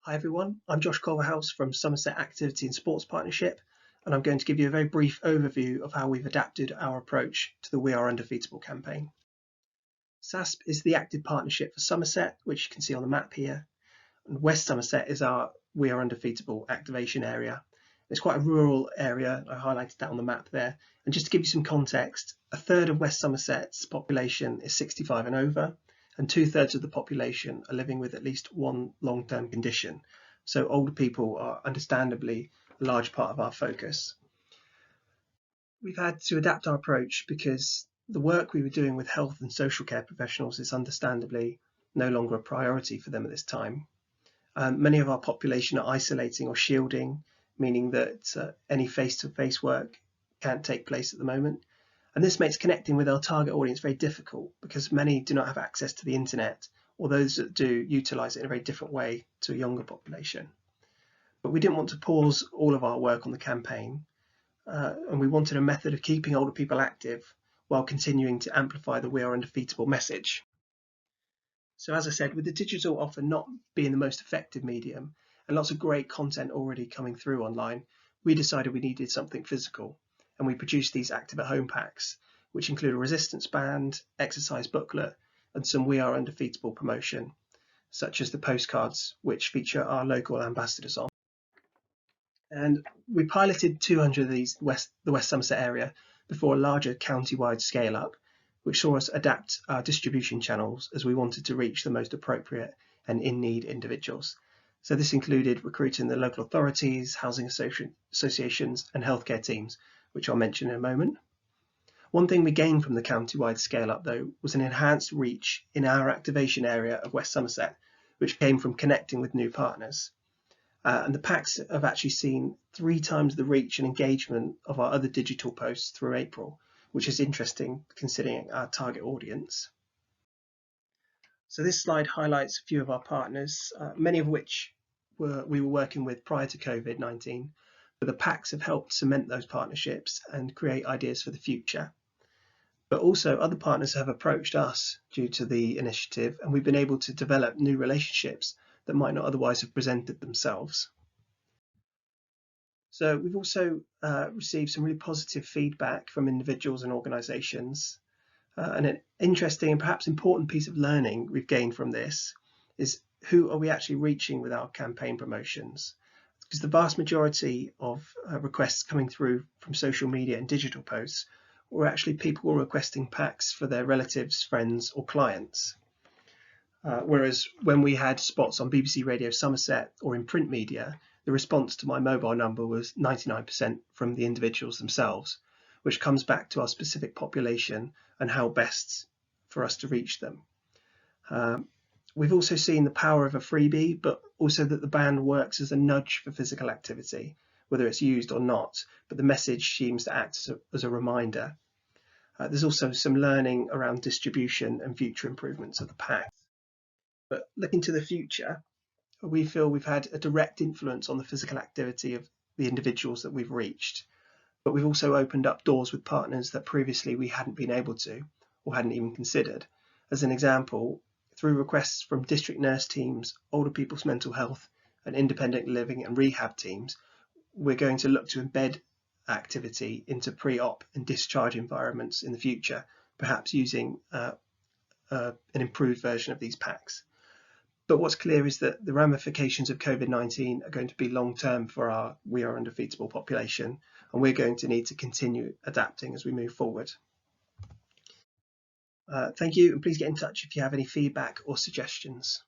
Hi everyone, I'm Josh Culverhouse from Somerset Activity and Sports Partnership, and I'm going to give you a very brief overview of how we've adapted our approach to the We Are Undefeatable campaign. SASP is the active partnership for Somerset, which you can see on the map here, and West Somerset is our We Are Undefeatable activation area. It's quite a rural area, I highlighted that on the map there, and just to give you some context, a third of West Somerset's population is 65 and over, and 2/3 of the population are living with at least one long-term condition. So older people are understandably a large part of our focus. We've had to adapt our approach because the work we were doing with health and social care professionals is understandably no longer a priority for them at this time. Many of our population are isolating or shielding, meaning that any face-to-face work can't take place at the moment. And this makes connecting with our target audience very difficult because many do not have access to the internet, or those that do utilize it in a very different way to a younger population. But we didn't want to pause all of our work on the campaign, and we wanted a method of keeping older people active while continuing to amplify the We Are Undefeatable message. So as I said, with the digital offer not being the most effective medium and lots of great content already coming through online, we decided we needed something physical. And we produced these active at home packs, which include a resistance band, exercise booklet, and some We Are Undefeatable promotion, such as the postcards, which feature our local ambassadors on. And we piloted 200 of these the West Somerset area before a larger county-wide scale-up, which saw us adapt our distribution channels as we wanted to reach the most appropriate and in-need individuals. So this included recruiting the local authorities, housing associations, and healthcare teams, which I'll mention in a moment. One thing we gained from the county-wide scale-up, though, was an enhanced reach in our activation area of West Somerset, which came from connecting with new partners. And the packs have actually seen 3 times the reach and engagement of our other digital posts through April, which is interesting considering our target audience. So this slide highlights a few of our partners, many of which we were working with prior to COVID-19. But the packs have helped cement those partnerships and create ideas for the future. But also other partners have approached us due to the initiative, and we've been able to develop new relationships that might not otherwise have presented themselves. So we've also received some really positive feedback from individuals and organisations. And an interesting and perhaps important piece of learning we've gained from this is who are we actually reaching with our campaign promotions? Because the vast majority of requests coming through from social media and digital posts were actually people requesting packs for their relatives, friends or clients. Whereas when we had spots on BBC Radio Somerset or in print media, the response to my mobile number was 99% from the individuals themselves, which comes back to our specific population and how best for us to reach them. We've also seen the power of a freebie, but also that the band works as a nudge for physical activity, whether it's used or not, but the message seems to act as a reminder. There's also some learning around distribution and future improvements of the pack. But looking to the future, we feel we've had a direct influence on the physical activity of the individuals that we've reached, but we've also opened up doors with partners that previously we hadn't been able to or hadn't even considered. As an example, through requests from district nurse teams, older people's mental health and independent living and rehab teams, we're going to look to embed activity into pre-op and discharge environments in the future, perhaps using an improved version of these packs. But what's clear is that the ramifications of COVID-19 are going to be long-term for our We Are Undefeatable population, and we're going to need to continue adapting as we move forward. Thank you, and please get in touch if you have any feedback or suggestions.